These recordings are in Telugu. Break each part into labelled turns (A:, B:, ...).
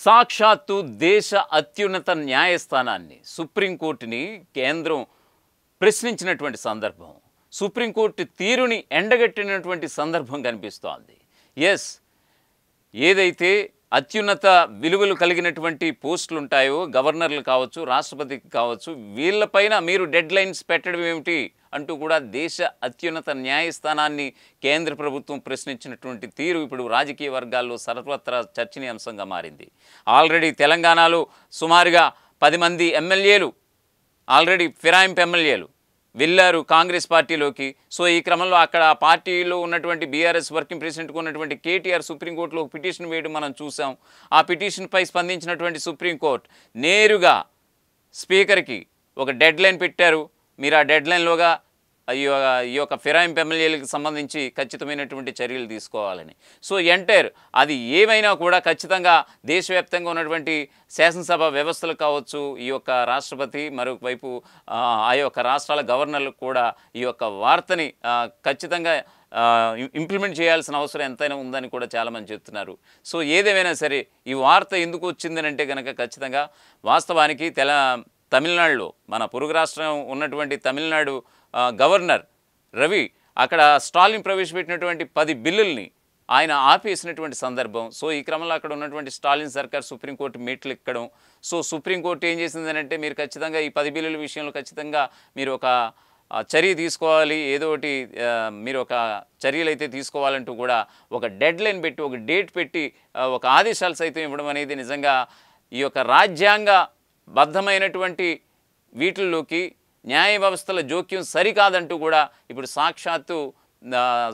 A: సాక్షాత్తు దేశ అత్యున్నత న్యాయస్థానాన్ని సుప్రీంకోర్టుని కేంద్రం ప్రశ్నించినటువంటి సందర్భం, సుప్రీంకోర్టు తీరుని ఎండగట్టినటువంటి సందర్భం కనిపిస్తోంది. ఎస్, ఏదైతే అత్యున్నత విలువలు కలిగినటువంటి పోస్టులు ఉంటాయో, గవర్నర్లు కావచ్చు, రాష్ట్రపతికి కావచ్చు, వీళ్ళపైన మీరు డెడ్ లైన్స్ పెట్టడం ఏమిటి అంటూ కూడా దేశ అత్యున్నత న్యాయస్థానాన్ని కేంద్ర ప్రభుత్వం ప్రశ్నించినటువంటి తీరు ఇప్పుడు రాజకీయ వర్గాల్లో సర్వత్రా చర్చనీయాంశంగా మారింది. ఆల్రెడీ తెలంగాణలో సుమారుగా 10 మంది ఎమ్మెల్యేలు ఆల్రెడీ ఫిరాయింపు ఎమ్మెల్యేలు వెళ్ళారు కాంగ్రెస్ పార్టీలోకి. సో ఈ క్రమంలో అక్కడ ఆ పార్టీలో ఉన్నటువంటి బీఆర్ఎస్ వర్కింగ్ ప్రెసిడెంట్గా ఉన్నటువంటి కేటీఆర్ సుప్రీంకోర్టులో ఒక పిటిషన్ వేయడం మనం చూసాం. ఆ పిటిషన్పై స్పందించినటువంటి సుప్రీంకోర్టు నేరుగా స్పీకర్కి ఒక డెడ్ లైన్ పెట్టారు. మీరు ఆ డెడ్ లైన్లోగా ఈ యొక్క ఫిరాయింపు ఎమ్మెల్యేలకు సంబంధించి ఖచ్చితమైనటువంటి చర్యలు తీసుకోవాలని. సో ఎంటైర్ అది ఏమైనా కూడా ఖచ్చితంగా దేశవ్యాప్తంగా ఉన్నటువంటి శాసనసభ వ్యవస్థలు కావచ్చు, ఈ యొక్క రాష్ట్రపతి, మరొక వైపు ఆ యొక్క రాష్ట్రాల గవర్నర్లకు కూడా ఈ యొక్క వార్తని ఖచ్చితంగా ఇంప్లిమెంట్ చేయాల్సిన అవసరం ఎంతైనా ఉందని కూడా చాలామంది చెప్తున్నారు. సో ఏదేమైనా సరే ఈ వార్త ఎందుకు వచ్చిందని అంటే కనుక ఖచ్చితంగా వాస్తవానికి తమిళనాడులో మన పొరుగు రాష్ట్రం ఉన్నటువంటి తమిళనాడు గవర్నర్ రవి అక్కడ స్టాలిన్ ప్రవేశపెట్టినటువంటి 10 బిల్లుల్ని ఆయన ఆపేసినటువంటి సందర్భం. సో ఈ క్రమంలో అక్కడ ఉన్నటువంటి స్టాలిన్ సర్కార్ సుప్రీంకోర్టు మెట్లు ఎక్కడం. సో సుప్రీంకోర్టు ఏం చేసిందనంటే మీరు ఖచ్చితంగా ఈ 10 బిల్లుల విషయంలో ఖచ్చితంగా మీరు ఒక చర్య తీసుకోవాలి, ఏదో ఒకటి మీరు ఒక చర్యలు అయితే తీసుకోవాలంటూ కూడా ఒక డెడ్ లైన్ పెట్టి, ఒక డేట్ పెట్టి, ఒక ఆదేశాలు సైతం ఇవ్వడం అనేది నిజంగా ఈ యొక్క రాజ్యాంగ బద్ధమైనటువంటి వీటిల్లోకి న్యాయ వ్యవస్థల జోక్యం సరికాదంటూ కూడా ఇప్పుడు సాక్షాత్తు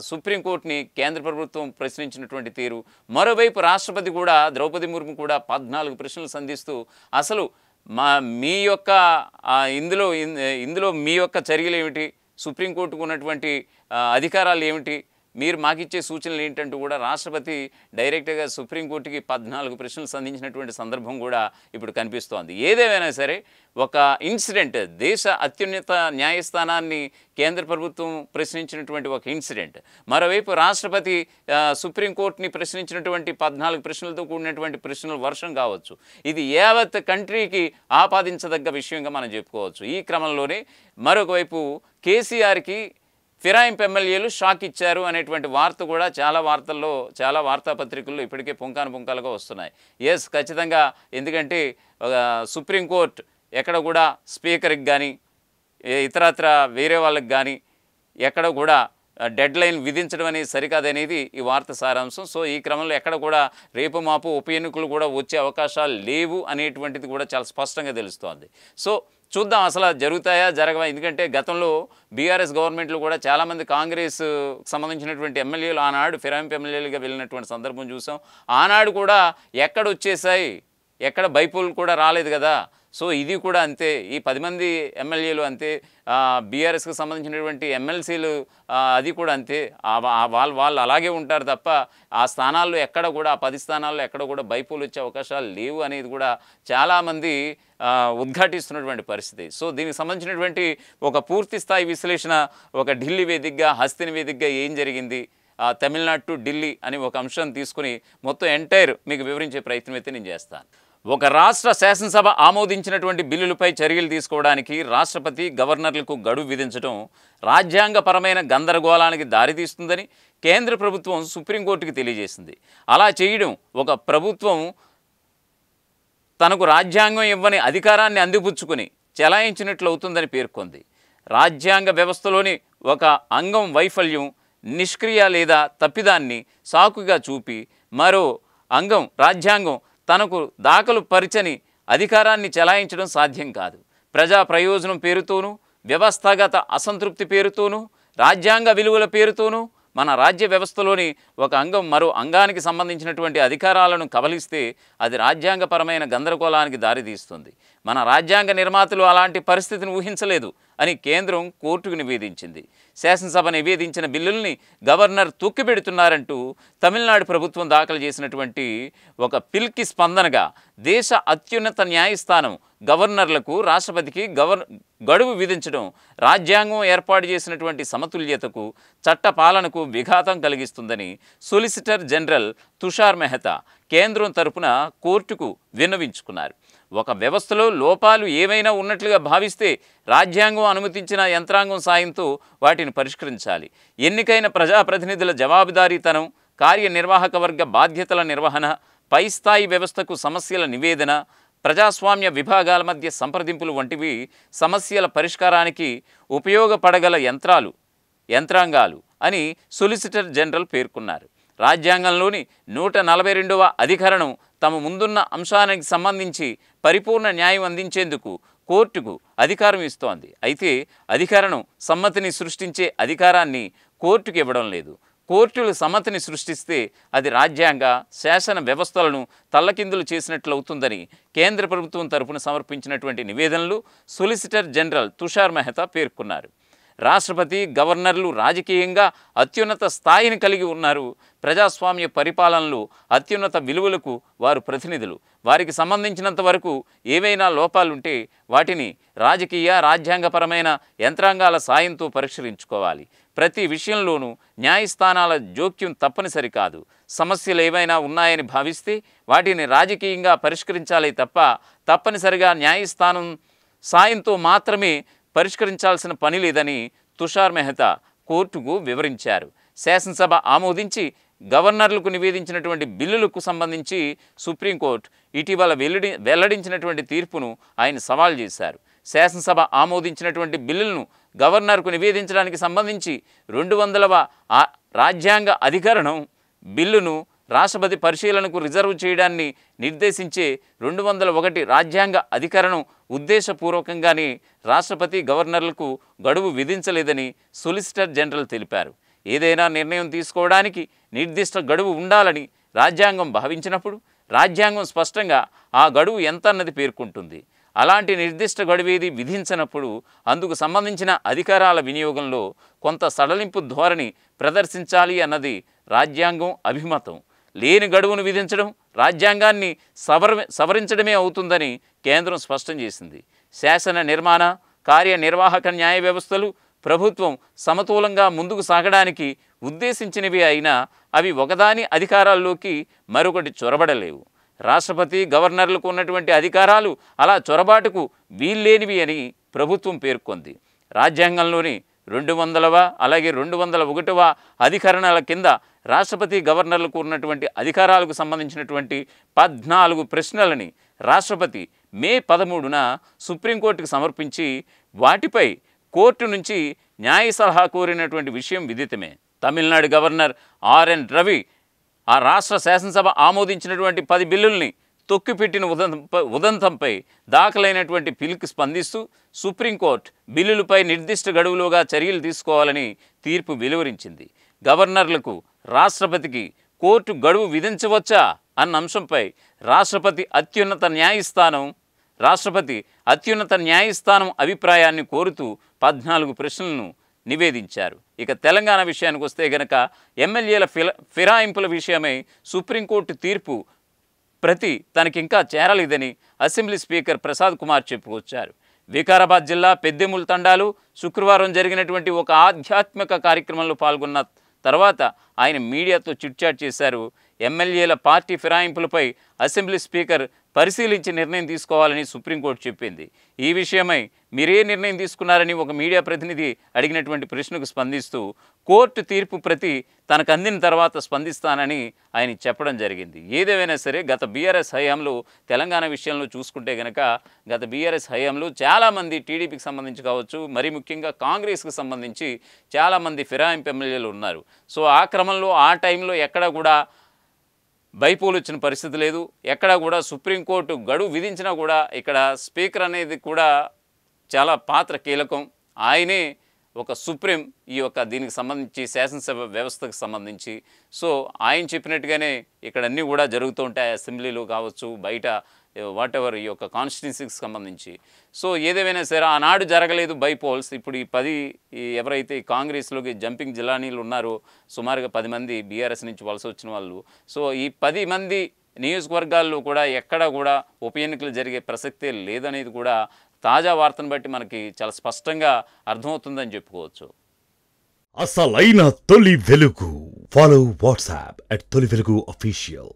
A: సుప్రీంకోర్టుని కేంద్ర ప్రభుత్వం ప్రశ్నించినటువంటి తీరు. మరోవైపు రాష్ట్రపతి కూడా ద్రౌపది ముర్ము కూడా 14 ప్రశ్నలు సంధిస్తూ అసలు మీ యొక్క ఇందులో మీ యొక్క చర్యలు ఏమిటి, సుప్రీంకోర్టుకు ఉన్నటువంటి అధికారాలు ఏమిటి, మీరు మాకిచ్చే సూచనలు ఏంటంటూ కూడా రాష్ట్రపతి డైరెక్ట్గా సుప్రీంకోర్టుకి 14 ప్రశ్నలు సంధించినటువంటి సందర్భం కూడా ఇప్పుడు కనిపిస్తోంది. ఏదేమైనా సరే ఒక ఇన్సిడెంట్, దేశ అత్యున్నత న్యాయస్థానాన్ని కేంద్ర ప్రభుత్వం ప్రశ్నించినటువంటి ఒక ఇన్సిడెంట్, మరోవైపు రాష్ట్రపతి సుప్రీంకోర్టుని ప్రశ్నించినటువంటి 14 ప్రశ్నలతో కూడినటువంటి ప్రశ్నల వర్షం కావచ్చు. ఇది యావత్ కంట్రీకి ఆపాదించదగ్గ విషయంగా మనం చెప్పుకోవచ్చు. ఈ క్రమంలోనే మరొక వైపు కేసీఆర్కి ఫిరాయింపు ఎమ్మెల్యేలు షాక్ ఇచ్చారు అనేటువంటి వార్త కూడా చాలా వార్తాపత్రికల్లో ఇప్పటికే పుంకాలుగా వస్తున్నాయి. ఎస్, ఖచ్చితంగా. ఎందుకంటే సుప్రీంకోర్టు ఎక్కడ కూడా స్పీకర్కి కానీ ఇతరత్ర వేరే వాళ్ళకి కానీ ఎక్కడ కూడా డెడ్ లైన్ విధించడం అనేది సరికాదనేది ఈ వార్త సారాంశం. సో ఈ క్రమంలో ఎక్కడ కూడా రేపు మాపు ఉప ఎన్నికలు కూడా వచ్చే అవకాశాలు లేవు అనేటువంటిది కూడా చాలా స్పష్టంగా తెలుస్తోంది. సో చూద్దాం అసలు జరుగుతాయా జరగవా. ఎందుకంటే గతంలో బీఆర్ఎస్ గవర్నమెంట్లో కూడా చాలామంది కాంగ్రెస్ సంబంధించినటువంటి ఎమ్మెల్యేలు ఆనాడు ఫిరాయింపు ఎమ్మెల్యేలుగా వెళ్ళినటువంటి సందర్భం చూసాం. ఆనాడు కూడా ఎక్కడ వచ్చేసాయి, ఎక్కడ బైపోల్ కూడా రాలేదు కదా. సో ఇది కూడా అంతే. ఈ 10 మంది ఎమ్మెల్యేలు అంతే, బీఆర్ఎస్కి సంబంధించినటువంటి ఎమ్మెల్సీలు అది కూడా అంతే. వాళ్ళు అలాగే ఉంటారు తప్ప ఆ స్థానాల్లో ఎక్కడ కూడా, ఆ 10 స్థానాల్లో ఎక్కడ కూడా బైపోల్ వచ్చే అవకాశాలు లేవు అనేది కూడా చాలామంది ఉద్ఘాటిస్తున్నటువంటి పరిస్థితి. సో దీనికి సంబంధించినటువంటి ఒక పూర్తి స్థాయి విశ్లేషణ ఒక ఢిల్లీ వేదికగా, హస్తిని వేదికగా ఏం జరిగింది, తమిళనాడు టు ఢిల్లీ అని ఒక అంశాన్ని తీసుకుని మొత్తం ఎంటైర్ మీకు వివరించే ప్రయత్నం అయితే నేను చేస్తాను. ఒక రాష్ట్ర శాసనసభ ఆమోదించినటువంటి బిల్లులపై చర్యలు తీసుకోవడానికి రాష్ట్రపతి, గవర్నర్లకు గడువు విధించడం రాజ్యాంగపరమైన గందరగోళానికి దారితీస్తుందని కేంద్ర ప్రభుత్వం సుప్రీంకోర్టుకి తెలియజేసింది. అలా చేయడం ఒక ప్రభుత్వం తనకు రాజ్యాంగం ఇవ్వని అధికారాన్ని అందిపుచ్చుకొని చెలాయించినట్లు అవుతుందని పేర్కొంది. రాజ్యాంగ వ్యవస్థలోని ఒక అంగం వైఫల్యం, నిష్క్రియ లేదా తప్పిదాన్ని సాకుగా చూపి మరో అంగం రాజ్యాంగం తనకు దాఖలు పరిచని అధికారాన్ని చెలాయించడం సాధ్యం కాదు. ప్రజా ప్రయోజనం పేరుతోనూ, వ్యవస్థాగత అసంతృప్తి పేరుతోనూ, రాజ్యాంగ విలువల పేరుతోనూ మన రాజ్య వ్యవస్థలోని ఒక అంగం మరో అంగానికి సంబంధించినటువంటి అధికారాలను కబలిస్తే అది రాజ్యాంగపరమైన గందరగోళానికి దారితీస్తుంది. మన రాజ్యాంగ నిర్మాతలు అలాంటి పరిస్థితిని ఊహించలేదు అని కేంద్రం కోర్టుకు నివేదించింది. శాసనసభ నివేదించిన బిల్లుల్ని గవర్నర్ తొక్కిపెడుతున్నారంటూ తమిళనాడు ప్రభుత్వం దాఖలు చేసినటువంటి ఒక పిల్కి స్పందనగా దేశ అత్యున్నత న్యాయస్థానం గవర్నర్లకు, రాష్ట్రపతికి గడువు విధించడం రాజ్యాంగం ఏర్పాటు చేసినటువంటి సమతుల్యతకు, చట్ట పాలనకు విఘాతం కలిగిస్తుందని సొలిసిటర్ జనరల్ తుషార్ మెహతా కేంద్రం తరపున కోర్టుకు విన్నవించుకున్నారు. ఒక వ్యవస్థలో లోపాలు ఏవైనా ఉన్నట్లుగా భావిస్తే రాజ్యాంగం అనుమతించిన యంత్రాంగం సాయంతో వాటిని పరిష్కరించాలి. ఎన్నికైన ప్రజాప్రతినిధుల జవాబుదారీతనం, కార్యనిర్వాహక వర్గ బాధ్యతల నిర్వహణ, పై స్థాయి వ్యవస్థకు సమస్యల నివేదన, ప్రజాస్వామ్య విభాగాల మధ్య సంప్రదింపులు వంటివి సమస్యల పరిష్కారానికి ఉపయోగపడగల యంత్రాంగాలు అని సొలిసిటర్ జనరల్ పేర్కొన్నారు. రాజ్యాంగంలోని 142వ అధికరణం తమ ముందున్న అంశానికి సంబంధించి పరిపూర్ణ న్యాయం అందించేందుకు కోర్టుకు అధికారం ఇస్తోంది. అయితే అధికరణం సమ్మతిని సృష్టించే అధికారాన్ని కోర్టుకు ఇవ్వడం లేదు. కోర్టులు సమ్మతిని సృష్టిస్తే అది రాజ్యాంగ, శాసన వ్యవస్థలను తల్లకిందులు చేసినట్లవుతుందని కేంద్ర ప్రభుత్వం తరపున సమర్పించినటువంటి నివేదనలు సొలిసిటర్ జనరల్ తుషార్ మెహతా పేర్కొన్నారు. రాష్ట్రపతి, గవర్నర్లు రాజకీయంగా అత్యున్నత స్థాయిని కలిగి ఉన్నారు. ప్రజాస్వామ్య పరిపాలనలో అత్యున్నత విలువలకు వారు ప్రతినిధులు. వారికి సంబంధించినంత వరకు ఏవైనా లోపాలుంటే వాటిని రాజకీయ, రాజ్యాంగపరమైన యంత్రాంగాల సాయంతో పరిష్కరించుకోవాలి. ప్రతి విషయంలోనూ న్యాయస్థానాల జోక్యం తప్పనిసరి కాదు. సమస్యలు ఏవైనా ఉన్నాయని భావిస్తే వాటిని రాజకీయంగా పరిష్కరించాలి తప్ప తప్పనిసరిగా న్యాయస్థానం సాయంతో మాత్రమే పరిష్కరించాల్సిన పని లేదని తుషార్ మెహతా కోర్టుకు వివరించారు. శాసనసభ ఆమోదించి గవర్నర్లకు నివేదించినటువంటి బిల్లులకు సంబంధించి సుప్రీంకోర్టు ఇటీవల వెల్లడించినటువంటి తీర్పును ఆయన సవాల్ చేశారు. శాసనసభ ఆమోదించినటువంటి బిల్లులను గవర్నర్కు నివేదించడానికి సంబంధించి 200వ రాజ్యాంగ అధికరణం బిల్లును రాష్ట్రపతి పరిశీలనకు రిజర్వ్ చేయడాన్ని నిర్దేశించే 201 రాజ్యాంగ అధికరణం ఉద్దేశపూర్వకంగానే రాష్ట్రపతి, గవర్నర్లకు గడువు విధించలేదని సొలిసిటర్ జనరల్ తెలిపారు. ఏదైనా నిర్ణయం తీసుకోవడానికి నిర్దిష్ట గడువు ఉండాలని రాజ్యాంగం భావించినప్పుడు రాజ్యాంగం స్పష్టంగా ఆ గడువు ఎంత అన్నది పేర్కొంటుంది. అలాంటి నిర్దిష్ట గడువేది విధించినప్పుడు అందుకు సంబంధించిన అధికారాల వినియోగంలో కొంత సడలింపు ధోరణి ప్రదర్శించాలి అన్నది రాజ్యాంగం అభిమతం. లేని గడువును విధించడం రాజ్యాంగాన్ని సవరించడమే అవుతుందని కేంద్రం స్పష్టం చేసింది. శాసన నిర్మాణ, కార్యనిర్వాహక న్యాయ వ్యవస్థలు ప్రభుత్వం సమతూలంగా ముందుకు సాగడానికి ఉద్దేశించినవి అయినా అవి ఒకదాని అధికారాల్లోకి మరొకటి చొరబడలేవు. రాష్ట్రపతి, గవర్నర్లకు ఉన్నటువంటి అధికారాలు అలా చొరబాటుకు వీల్లేనివి అని ప్రభుత్వం పేర్కొంది. రాజ్యాంగంలోని 200వ అలాగే 201వ అధికరణాల కింద రాష్ట్రపతి, గవర్నర్లకు ఉన్నటువంటి అధికారాలకు సంబంధించినటువంటి 14 ప్రశ్నలని రాష్ట్రపతి మే 13న సుప్రీంకోర్టుకు సమర్పించి వాటిపై కోర్టు నుంచి న్యాయ సలహా కోరినటువంటి విషయం విదితమే. తమిళనాడు గవర్నర్ ఆర్ఎన్ రవి ఆ రాష్ట్ర శాసనసభ ఆమోదించినటువంటి 10 బిల్లుల్ని తొక్కిపెట్టిన ఉదంతంపై దాఖలైనటువంటి పిల్కి స్పందిస్తూ సుప్రీంకోర్టు బిల్లులపై నిర్దిష్ట గడువులోగా చర్యలు తీసుకోవాలని తీర్పు వెలువరించింది. గవర్నర్లకు, రాష్ట్రపతికి కోర్టు గడువు విధించవచ్చా అన్న అంశంపై రాష్ట్రపతి అత్యున్నత న్యాయస్థానం అభిప్రాయాన్ని కోరుతూ 14 ప్రశ్నలను నివేదించారు. ఇక తెలంగాణ విషయానికి వస్తే గనక ఎమ్మెల్యేల ఫిరాయింపుల విషయమై సుప్రీంకోర్టు తీర్పు ప్రతి తనకింకా చేరలేదని అసెంబ్లీ స్పీకర్ ప్రసాద్ కుమార్ చెప్పుకొచ్చారు. వికారాబాద్ జిల్లా పెద్దెముల్ తండాలో శుక్రవారం జరిగినటువంటి ఒక ఆధ్యాత్మిక కార్యక్రమంలో పాల్గొన్న తర్వాత ఆయన మీడియాతో చిట్చాట్ చేశారు. ఎమ్మెల్యేల పార్టీ ఫిరాయింపులపై అసెంబ్లీ స్పీకర్ పరిశీలించి నిర్ణయం తీసుకోవాలని సుప్రీంకోర్టు చెప్పింది. ఈ విషయమై మీరే నిర్ణయం తీసుకున్నారని ఒక మీడియా ప్రతినిధి అడిగినటువంటి ప్రశ్నకు స్పందిస్తూ కోర్టు తీర్పు ప్రతి తనకు అందిన తర్వాత స్పందిస్తానని ఆయన చెప్పడం జరిగింది. ఏదేమైనా సరే గత బీఆర్ఎస్ హయాంలో తెలంగాణ విషయంలో చూసుకుంటే కనుక గత బీఆర్ఎస్ హయాంలో చాలామంది టీడీపీకి సంబంధించి కావచ్చు, మరీ ముఖ్యంగా కాంగ్రెస్కి సంబంధించి చాలామంది ఫిరాయింపు ఎమ్మెల్యేలు ఉన్నారు. సో ఆ క్రమంలో ఆ టైంలో ఎక్కడా కూడా బైపోలు వచ్చిన పరిస్థితి లేదు. ఎక్కడా కూడా సుప్రీంకోర్టు గడువు విధించినా కూడా ఇక్కడ స్పీకర్ అనేది కూడా చాలా పాత్ర కీలకం. ఆయనే ఒక సుప్రీం ఈ యొక్క దీనికి సంబంధించి శాసనసభ వ్యవస్థకు సంబంధించి. సో ఆయన చెప్పినట్టుగానే ఇక్కడ అన్నీ కూడా జరుగుతూ ఉంటాయి. అసెంబ్లీలో కావచ్చు, బయట వాట్ ఎవర్ ఈ యొక్క కాన్స్టిట్యున్సీకి సంబంధించి. సో ఏదేమైనా సరే ఆనాడు జరగలేదు బై పోల్స్. ఇప్పుడు ఈ 10 ఎవరైతే ఈ కాంగ్రెస్లోకి జంపింగ్ జిలానీలు ఉన్నారో సుమారుగా 10 మంది బీఆర్ఎస్ నుంచి వలస వచ్చిన వాళ్ళు. సో ఈ 10 మంది నియోజకవర్గాల్లో కూడా ఎక్కడ కూడా ఉప ఎన్నికలు జరిగే ప్రసక్తే లేదనేది కూడా తాజా వార్తను బట్టి మనకి చాలా స్పష్టంగా అర్థమవుతుందని చెప్పుకోవచ్చు.
B: అసలైన తొలి వెలుగు. ఫాలో వాట్సాప్ @తొలి వెలుగు official.